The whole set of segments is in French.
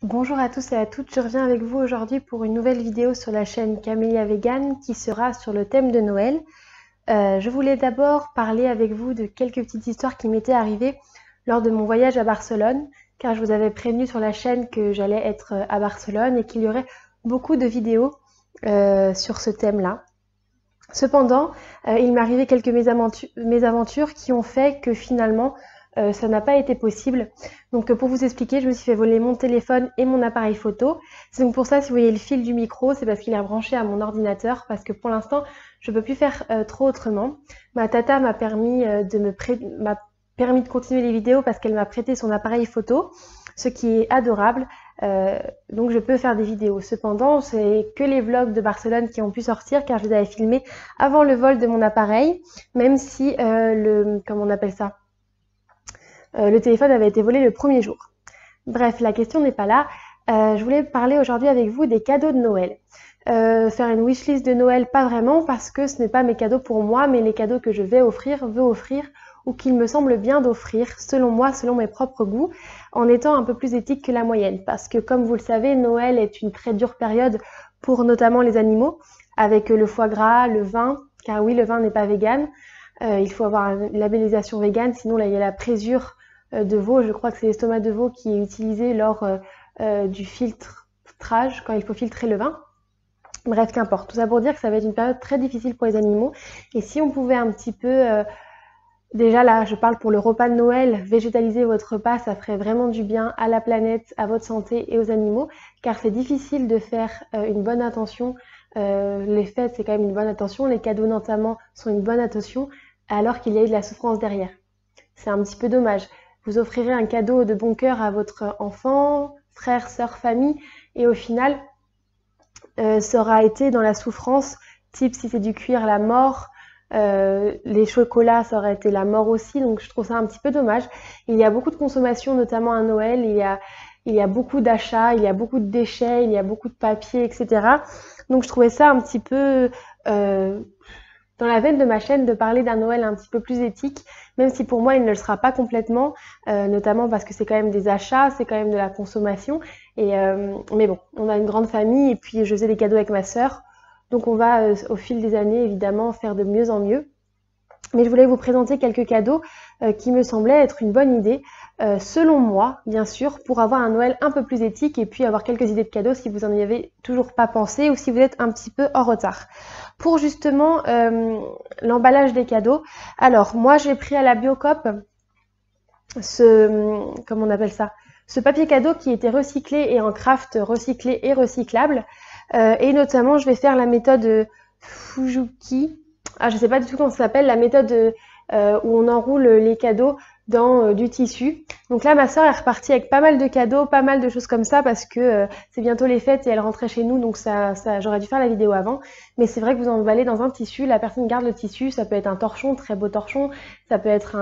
Bonjour à tous et à toutes, je reviens avec vous aujourd'hui pour une nouvelle vidéo sur la chaîne Camélia Vegan qui sera sur le thème de Noël. Je voulais d'abord parler avec vous de quelques petites histoires qui m'étaient arrivées lors de mon voyage à Barcelone, car je vous avais prévenu sur la chaîne que j'allais être à Barcelone et qu'il y aurait beaucoup de vidéos sur ce thème-là. Cependant, il m'est arrivé quelques mésaventures qui ont fait que finalement, ça n'a pas été possible. Donc pour vous expliquer, je me suis fait voler mon téléphone et mon appareil photo. C'est donc pour ça, si vous voyez le fil du micro, c'est parce qu'il est branché à mon ordinateur, parce que pour l'instant, je ne peux plus faire trop autrement. Ma tata m'a permis de continuer les vidéos parce qu'elle m'a prêté son appareil photo, ce qui est adorable. Donc je peux faire des vidéos. Cependant, c'est que les vlogs de Barcelone qui ont pu sortir, car je les avais filmés avant le vol de mon appareil, même si comment on appelle ça, le téléphone avait été volé le premier jour. Bref, la question n'est pas là. Je voulais parler aujourd'hui avec vous des cadeaux de Noël. Faire une wishlist de Noël, pas vraiment, parce que ce n'est pas mes cadeaux pour moi, mais les cadeaux que je veux offrir, ou qu'il me semble bien d'offrir, selon moi, selon mes propres goûts, en étant un peu plus éthique que la moyenne. Parce que, comme vous le savez, Noël est une très dure période pour notamment les animaux, avec le foie gras, le vin, car oui, le vin n'est pas vegan. Il faut avoir une labellisation vegan, sinon là, il y a la présure de veau. Je crois que c'est l'estomac de veau qui est utilisé lors du filtrage, quand il faut filtrer le vin. Bref, qu'importe. Tout ça pour dire que ça va être une période très difficile pour les animaux. Et si on pouvait un petit peu... déjà là, je parle pour le repas de Noël, végétaliser votre repas, ça ferait vraiment du bien à la planète, à votre santé et aux animaux, car c'est difficile de faire une bonne intention. Les fêtes, c'est quand même une bonne intention, les cadeaux notamment sont une bonne intention, alors qu'il y a eu de la souffrance derrière. C'est un petit peu dommage. Vous offrirez un cadeau de bon cœur à votre enfant, frère, sœur, famille, et au final, ça aura été dans la souffrance, type si c'est du cuir, la mort. Les chocolats, ça aurait été la mort aussi, donc je trouve ça un petit peu dommage. Il y a beaucoup de consommation, notamment à Noël, il y a beaucoup d'achats, il y a beaucoup de déchets, il y a beaucoup de papier, etc. Donc je trouvais ça un petit peu dans la veine de ma chaîne de parler d'un Noël un petit peu plus éthique, même si pour moi il ne le sera pas complètement, notamment parce que c'est quand même des achats, c'est quand même de la consommation. Mais bon, on a une grande famille et puis je faisais des cadeaux avec ma sœur. Donc on va au fil des années évidemment faire de mieux en mieux. Mais je voulais vous présenter quelques cadeaux qui me semblaient être une bonne idée, selon moi bien sûr, pour avoir un Noël un peu plus éthique et puis avoir quelques idées de cadeaux si vous n'en y avez toujours pas pensé ou si vous êtes un petit peu en retard. Pour justement l'emballage des cadeaux, alors moi j'ai pris à la Biocoop comment on appelle ça, ce papier cadeau qui était recyclé et en craft recyclé et recyclable. Et notamment, je vais faire la méthode Fujuki. Ah, je sais pas du tout comment ça s'appelle, la méthode où on enroule les cadeaux dans du tissu. Donc là, ma soeur est repartie avec pas mal de cadeaux, pas mal de choses comme ça parce que c'est bientôt les fêtes et elle rentrait chez nous, donc j'aurais dû faire la vidéo avant. Mais c'est vrai que vous emballez dans un tissu, la personne garde le tissu, ça peut être un torchon, très beau torchon, ça peut être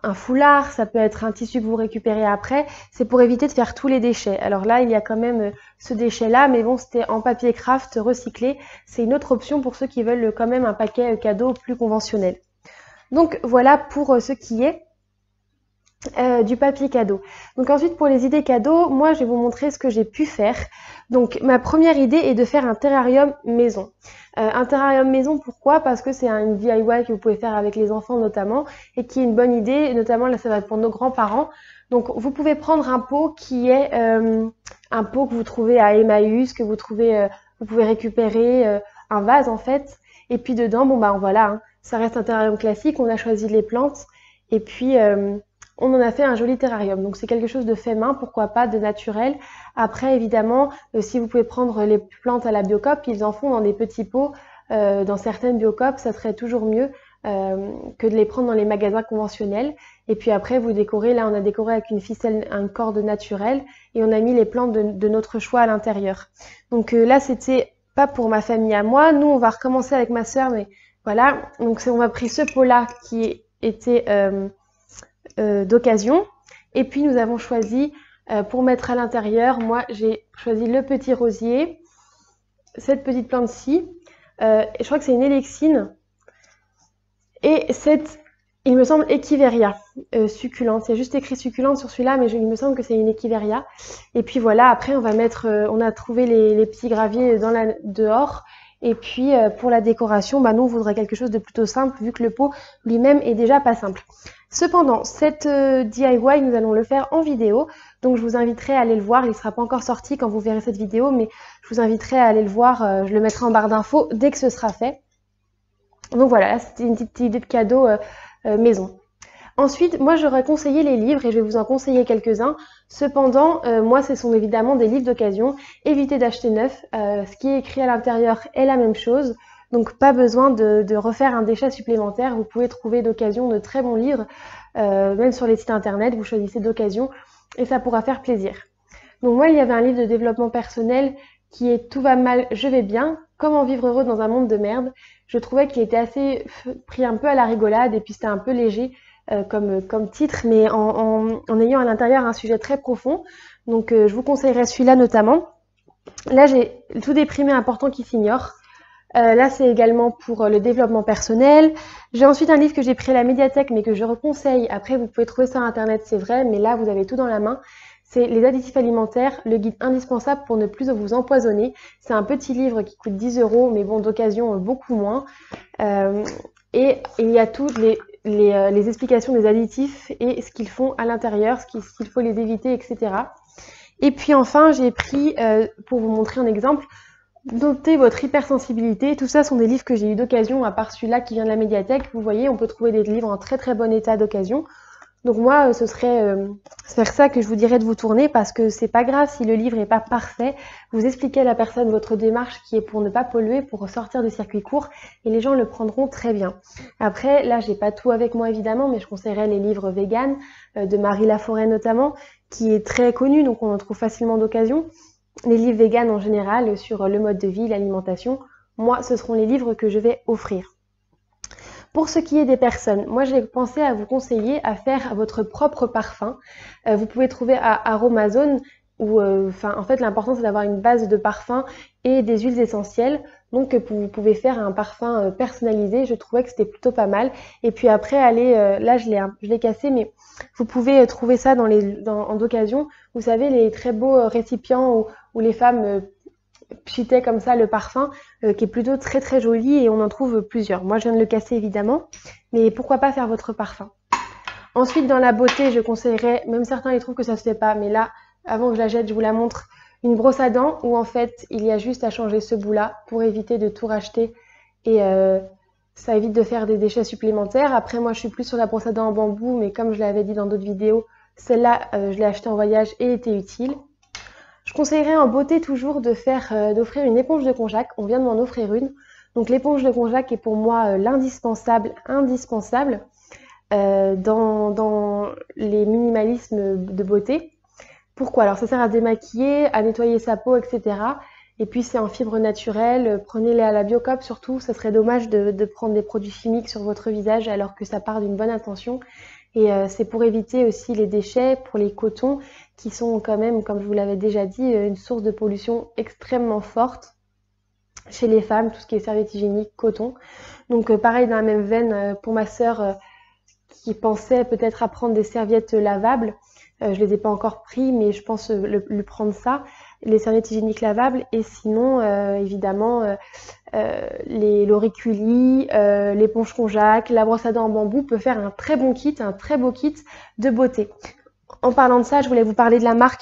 un foulard, ça peut être un tissu que vous récupérez après, c'est pour éviter de faire tous les déchets. Alors là, il y a quand même ce déchet-là, mais bon, c'était en papier craft recyclé. C'est une autre option pour ceux qui veulent quand même un paquet cadeau plus conventionnel. Donc voilà pour ce qui est du papier cadeau. Donc ensuite pour les idées cadeaux, moi je vais vous montrer ce que j'ai pu faire. Donc ma première idée est de faire un terrarium maison. Un terrarium maison, pourquoi? Parce que c'est une DIY que vous pouvez faire avec les enfants notamment et qui est une bonne idée, notamment là ça va être pour nos grands-parents. Donc vous pouvez prendre un pot qui est un pot que vous trouvez à Emmaüs, que vous trouvez, vous pouvez récupérer un vase en fait. Et puis dedans, bon bah voilà, hein, ça reste un terrarium classique, on a choisi les plantes et puis on en a fait un joli terrarium. Donc c'est quelque chose de fait main, pourquoi pas, de naturel. Après évidemment, si vous pouvez prendre les plantes à la Biocoop, ils en font dans des petits pots. Dans certaines Biocoop, ça serait toujours mieux que de les prendre dans les magasins conventionnels. Et puis après, vous décorez. Là, on a décoré avec une ficelle, une corde naturelle, et on a mis les plantes de notre choix à l'intérieur. Donc là, c'était pas pour ma famille à moi. Nous, on va recommencer avec ma sœur, mais voilà. Donc on a pris ce pot-là qui était d'occasion. Et puis nous avons choisi pour mettre à l'intérieur, moi j'ai choisi le petit rosier, cette petite plante-ci, je crois que c'est une électine, et cette Il me semble Echeveria, succulente. Il y a juste écrit succulente sur celui-là, mais il me semble que c'est une Echeveria. Et puis voilà, après on va mettre, on a trouvé les petits graviers dehors. Et puis pour la décoration, bah, nous on voudrait quelque chose de plutôt simple vu que le pot lui-même est déjà pas simple. Cependant, cette DIY, nous allons le faire en vidéo. Donc je vous inviterai à aller le voir. Il ne sera pas encore sorti quand vous verrez cette vidéo, mais je vous inviterai à aller le voir. Je le mettrai en barre d'infos dès que ce sera fait. Donc voilà, c'était une petite idée de cadeau maison. Ensuite, moi j'aurais conseillé les livres et je vais vous en conseiller quelques-uns. Cependant, moi ce sont évidemment des livres d'occasion. Évitez d'acheter neuf. Ce qui est écrit à l'intérieur est la même chose. Donc pas besoin de refaire un déchet supplémentaire. Vous pouvez trouver d'occasion de très bons livres. Même sur les sites internet, vous choisissez d'occasion et ça pourra faire plaisir. Donc moi il y avait un livre de développement personnel qui est Tout va mal, je vais bien. Comment vivre heureux dans un monde de merde. Je trouvais qu'il était assez pris un peu à la rigolade et puis c'était un peu léger comme titre, mais en ayant à l'intérieur un sujet très profond. Donc je vous conseillerais celui-là notamment. Là j'ai tout déprimé important qui s'ignore. Là c'est également pour le développement personnel. J'ai ensuite un livre que j'ai pris à la médiathèque mais que je reconseille. Après vous pouvez trouver ça sur internet, c'est vrai, mais là vous avez tout dans la main. C'est Les additifs alimentaires, le guide indispensable pour ne plus vous empoisonner. C'est un petit livre qui coûte 10 €, mais bon, d'occasion beaucoup moins. Et il y a toutes les explications des additifs et ce qu'ils font à l'intérieur, ce qu'il faut les éviter, etc. Et puis enfin, j'ai pris, pour vous montrer un exemple, Notez votre hypersensibilité. Tout ça sont des livres que j'ai eu d'occasion, à part celui-là qui vient de la médiathèque. Vous voyez, on peut trouver des livres en très très bon état d'occasion. Donc moi, ce serait vers ça que je vous dirais de vous tourner parce que c'est pas grave si le livre n'est pas parfait. Vous expliquez à la personne votre démarche qui est pour ne pas polluer, pour sortir du circuit court et les gens le prendront très bien. Après, là, j'ai pas tout avec moi évidemment, mais je conseillerais les livres vegan de Marie Laforêt notamment, qui est très connu, donc on en trouve facilement d'occasion. Les livres vegan en général sur le mode de vie, l'alimentation. Moi, ce seront les livres que je vais offrir. Pour ce qui est des personnes, moi j'ai pensé à vous conseiller à faire votre propre parfum. Vous pouvez trouver à Aromazone où en fait l'important c'est d'avoir une base de parfum et des huiles essentielles. Donc vous pouvez faire un parfum personnalisé, je trouvais que c'était plutôt pas mal. Et puis après là je l'ai cassé, mais vous pouvez trouver ça en d'occasion. Vous savez les très beaux récipients où les femmes pchitaient comme ça le parfum qui est plutôt très très joli et on en trouve plusieurs. Moi je viens de le casser évidemment, mais pourquoi pas faire votre parfum. Ensuite dans la beauté je conseillerais, même certains ils trouvent que ça se fait pas, mais là avant que je la jette je vous la montre, une brosse à dents où en fait il y a juste à changer ce bout là pour éviter de tout racheter et ça évite de faire des déchets supplémentaires. Après moi je suis plus sur la brosse à dents en bambou, mais comme je l'avais dit dans d'autres vidéos, celle-là je l'ai achetée en voyage et était utile. Je conseillerais en beauté toujours d'offrir une éponge de konjac. On vient de m'en offrir une. Donc l'éponge de konjac est pour moi l'indispensable, indispensable dans les minimalismes de beauté. Pourquoi? Alors ça sert à démaquiller, à nettoyer sa peau, etc. Et puis c'est en fibres naturelles. Prenez-les à la Biocop surtout. Ça serait dommage de prendre des produits chimiques sur votre visage alors que ça part d'une bonne intention. Et c'est pour éviter aussi les déchets, pour les cotons, qui sont quand même, comme je vous l'avais déjà dit, une source de pollution extrêmement forte chez les femmes, tout ce qui est serviettes hygiéniques, coton. Donc pareil, dans la même veine, pour ma sœur qui pensait peut-être à prendre des serviettes lavables, je ne les ai pas encore pris, mais je pense lui prendre ça, les serviettes hygiéniques lavables, et sinon, évidemment, l'auriculi, l'éponge konjac, la brosse à dents en bambou peut faire un très bon kit, un très beau kit de beauté. En parlant de ça, je voulais vous parler de la marque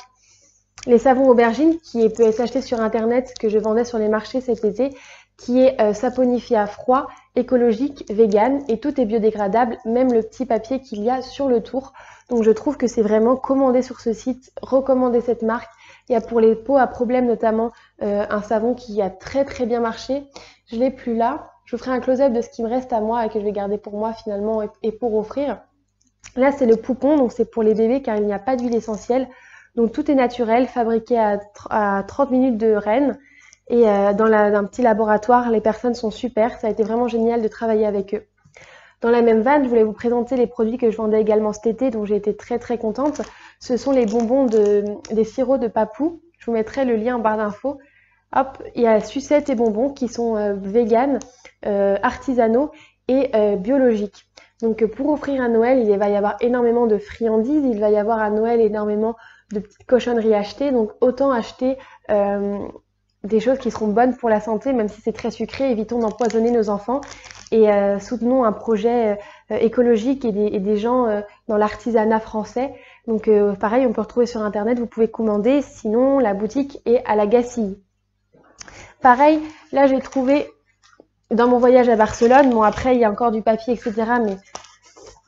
Les Savons Aubergines, qui peut être acheté sur internet, que je vendais sur les marchés cet été, qui est saponifié à froid, écologique, vegan, et tout est biodégradable, même le petit papier qu'il y a sur le tour. Donc je trouve que c'est vraiment commandé sur ce site, recommander cette marque. Il y a pour les peaux à problème notamment un savon qui a très très bien marché. Je l'ai plus là. Je vous ferai un close-up de ce qui me reste à moi et que je vais garder pour moi finalement et pour offrir. Là c'est le poupon, donc c'est pour les bébés car il n'y a pas d'huile essentielle. Donc tout est naturel, fabriqué à 30 minutes de Rennes. Et dans un petit laboratoire, les personnes sont super. Ça a été vraiment génial de travailler avec eux. Dans la même vanne, je voulais vous présenter les produits que je vendais également cet été, dont j'ai été très très contente. Ce sont les bonbons des sirops de Papou. Je vous mettrai le lien en barre d'infos. Hop, il y a sucettes et bonbons qui sont véganes, artisanaux et biologiques. Donc pour offrir à Noël, il va y avoir énormément de friandises, il va y avoir à Noël énormément de petites cochonneries achetées, donc autant acheter des choses qui seront bonnes pour la santé, même si c'est très sucré, évitons d'empoisonner nos enfants et soutenons un projet écologique et des gens dans l'artisanat français. Donc pareil, on peut retrouver sur internet, vous pouvez commander, sinon la boutique est à la Gacilly. Pareil, là j'ai trouvé dans mon voyage à Barcelone, bon après il y a encore du papier, etc. Mais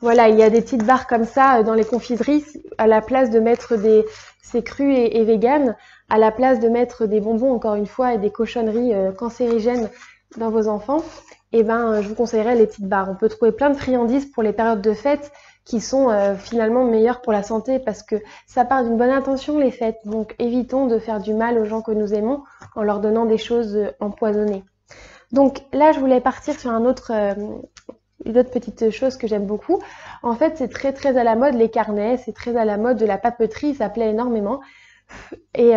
voilà, il y a des petites barres comme ça dans les confiseries, à la place de mettre c'est cru et vegan, à la place de mettre des bonbons encore une fois et des cochonneries cancérigènes dans vos enfants, et ben je vous conseillerais les petites barres. On peut trouver plein de friandises pour les périodes de fête qui sont finalement meilleures pour la santé parce que ça part d'une bonne intention les fêtes. Donc évitons de faire du mal aux gens que nous aimons en leur donnant des choses empoisonnées. Donc là, je voulais partir sur une autre petite chose que j'aime beaucoup. En fait, c'est très à la mode les carnets, c'est très à la mode de la papeterie, ça plaît énormément. Et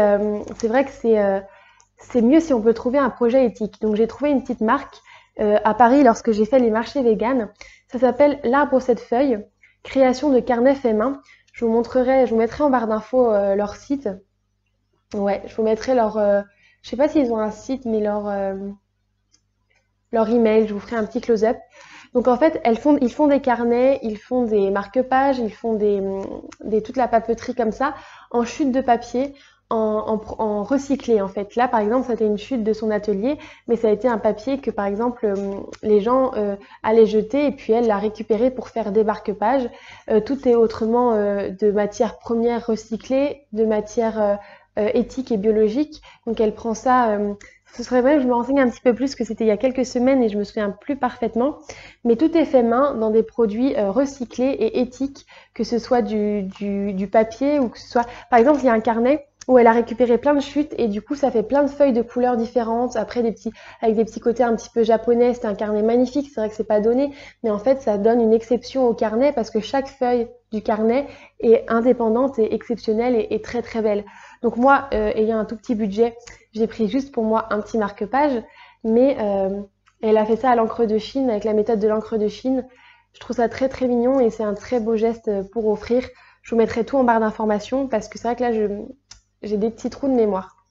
c'est vrai que c'est mieux si on peut trouver un projet éthique. Donc j'ai trouvé une petite marque à Paris lorsque j'ai fait les marchés véganes. Ça s'appelle L'Arbre aux 7 feuilles, création de carnets fait main. Je vous mettrai en barre d'infos leur site. Ouais, je vous mettrai je sais pas s'ils ont un site, mais leur email, je vous ferai un petit close-up. Donc en fait, ils font des carnets, ils font des marque-pages, ils font toute la papeterie comme ça, en chute de papier, en recyclé en fait. Là par exemple, c'était une chute de son atelier, mais ça a été un papier que par exemple les gens allaient jeter et puis elle l'a récupéré pour faire des marque-pages. Tout est autrement de matières premières recyclées, de matières éthiques et biologiques. Donc elle prend ça... ce serait vrai que je me renseigne un petit peu plus, que c'était il y a quelques semaines et je me souviens plus parfaitement. Mais tout est fait main dans des produits recyclés et éthiques, que ce soit du papier ou que ce soit... Par exemple, il y a un carnet où elle a récupéré plein de chutes et du coup, ça fait plein de feuilles de couleurs différentes. Après, avec des petits côtés un petit peu japonais. C'est un carnet magnifique, c'est vrai que c'est pas donné. Mais en fait, ça donne une exception au carnet parce que chaque feuille du carnet est indépendante et exceptionnelle et très belle. Donc moi, ayant un tout petit budget, j'ai pris juste pour moi un petit marque-page, mais elle a fait ça à l'encre de Chine, avec la méthode de l'encre de Chine. Je trouve ça très mignon et c'est un très beau geste pour offrir. Je vous mettrai tout en barre d'informations parce que c'est vrai que là, j'ai des petits trous de mémoire.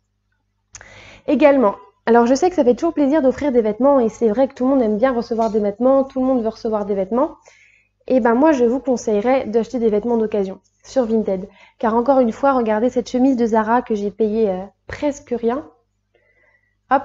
Également, alors je sais que ça fait toujours plaisir d'offrir des vêtements et c'est vrai que tout le monde aime bien recevoir des vêtements, tout le monde veut recevoir des vêtements. Et ben moi, je vous conseillerais d'acheter des vêtements d'occasion sur Vinted. Car encore une fois, regardez cette chemise de Zara que j'ai payée presque rien. Hop.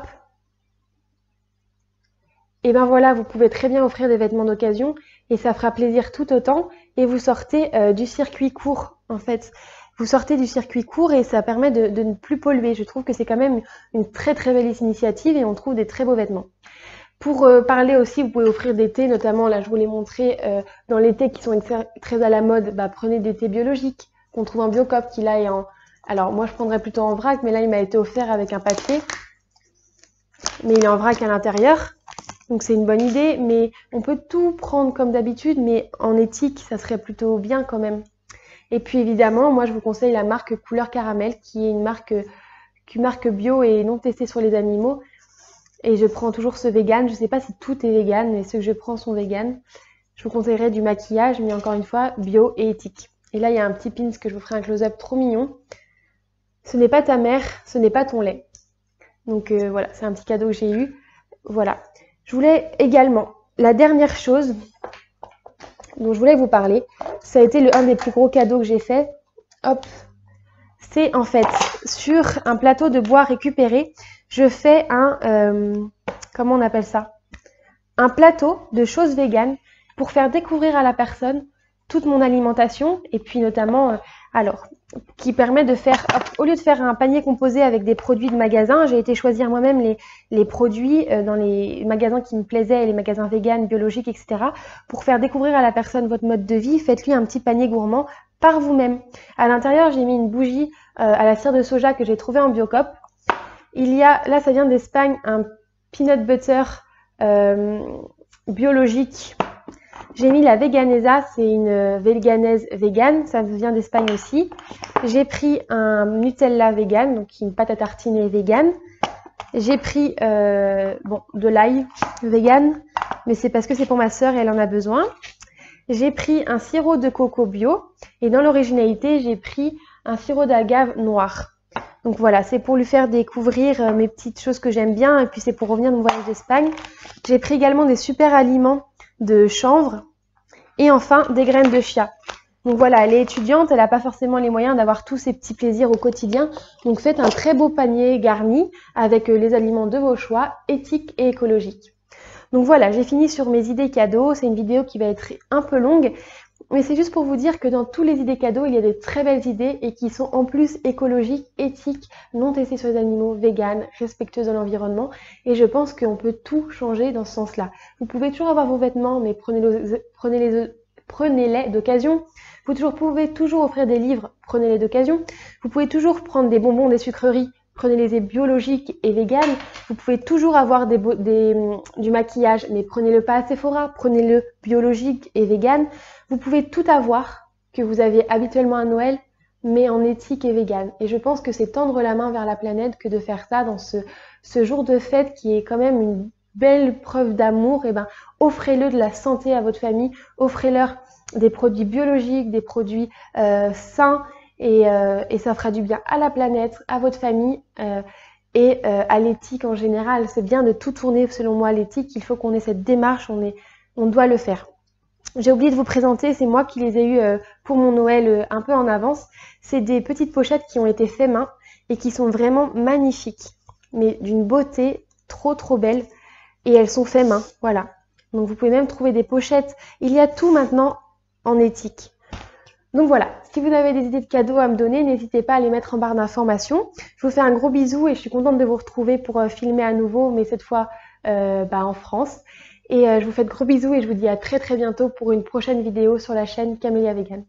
Et ben voilà, vous pouvez très bien offrir des vêtements d'occasion et ça fera plaisir tout autant. Et vous sortez du circuit court, en fait. Vous sortez du circuit court et ça permet de ne plus polluer. Je trouve que c'est quand même une très belle initiative et on trouve des très beaux vêtements. Pour parler aussi, vous pouvez offrir des thés, notamment là je vous l'ai montré, dans les thés qui sont très à la mode, prenez des thés biologiques qu'on trouve en Biocop, qui là est en... Alors moi je prendrais plutôt en vrac, mais là il m'a été offert avec un papier, mais il est en vrac à l'intérieur, donc c'est une bonne idée, mais on peut tout prendre comme d'habitude, mais en éthique ça serait plutôt bien quand même. Et puis évidemment, moi je vous conseille la marque Couleur Caramel, qui est une marque bio et non testée sur les animaux. Et je prends toujours ce vegan. Je ne sais pas si tout est vegan, mais ceux que je prends sont vegan. Je vous conseillerais du maquillage, mais encore une fois, bio et éthique. Et là, il y a un petit pins que je vous ferai un close-up trop mignon. Ce n'est pas ta mère, ce n'est pas ton lait. Donc voilà, c'est un petit cadeau que j'ai eu. Voilà. Je voulais également, la dernière chose dont je voulais vous parler, ça a été un des plus gros cadeaux que j'ai fait. Hop. C'est en fait sur un plateau de bois récupéré, je fais comment on appelle ça? Un plateau de choses véganes pour faire découvrir à la personne toute mon alimentation et puis notamment, qui permet de faire, au lieu de faire un panier composé avec des produits de magasin, j'ai été choisir moi-même les produits dans les magasins qui me plaisaient, les magasins véganes, biologiques, etc. Pour faire découvrir à la personne votre mode de vie, faites-lui un petit panier gourmand par vous-même. À l'intérieur, j'ai mis une bougie à la cire de soja que j'ai trouvée en Biocop. Il y a, là ça vient d'Espagne, un peanut butter biologique. J'ai mis la Veganesa, c'est une véganaise végane, ça vient d'Espagne aussi. J'ai pris un Nutella vegan, donc une pâte à tartiner végane. J'ai pris de l'ail vegan, mais c'est parce que c'est pour ma sœur et elle en a besoin. j'ai pris un sirop de coco bio et dans l'originalité, j'ai pris un sirop d'agave noir. Donc voilà, c'est pour lui faire découvrir mes petites choses que j'aime bien et puis c'est pour revenir de mon voyage d'Espagne. J'ai pris également des super aliments de chanvre et enfin des graines de chia. Donc voilà, elle est étudiante, elle n'a pas forcément les moyens d'avoir tous ces petits plaisirs au quotidien. Donc faites un très beau panier garni avec les aliments de vos choix, éthiques et écologiques. Donc voilà, j'ai fini sur mes idées cadeaux. C'est une vidéo qui va être un peu longue, mais c'est juste pour vous dire que dans tous les idées cadeaux, il y a des très belles idées et qui sont en plus écologiques, éthiques, non testées sur les animaux, véganes, respectueuses de l'environnement. Et je pense qu'on peut tout changer dans ce sens-là. Vous pouvez toujours avoir vos vêtements, mais prenez-les d'occasion. Vous pouvez toujours offrir des livres, prenez-les d'occasion. Vous pouvez toujours prendre des bonbons, des sucreries, prenez-les biologiques et véganes. Vous pouvez toujours avoir du maquillage, mais prenez-le pas à Sephora, prenez-le biologique et vegan. Vous pouvez tout avoir que vous aviez habituellement à Noël, mais en éthique et vegan. Et je pense que c'est tendre la main vers la planète que de faire ça dans ce jour de fête qui est quand même une belle preuve d'amour. Et ben, offrez-le de la santé à votre famille, offrez-leur des produits biologiques, des produits sains et ça fera du bien à la planète, à votre famille et à l'éthique en général. C'est bien de tout tourner selon moi à l'éthique, il faut qu'on ait cette démarche, on doit le faire. J'ai oublié de vous présenter, c'est moi qui les ai eues pour mon Noël un peu en avance. C'est des petites pochettes qui ont été faites main et qui sont vraiment magnifiques, mais d'une beauté trop belle et elles sont faites main, voilà. Donc vous pouvez même trouver des pochettes, il y a tout maintenant en éthique. Donc voilà, si vous avez des idées de cadeaux à me donner, n'hésitez pas à les mettre en barre d'informations. Je vous fais un gros bisou et je suis contente de vous retrouver pour filmer à nouveau, mais cette fois en France. Et je vous fais de gros bisous et je vous dis à très bientôt pour une prochaine vidéo sur la chaîne Camélia Vegan.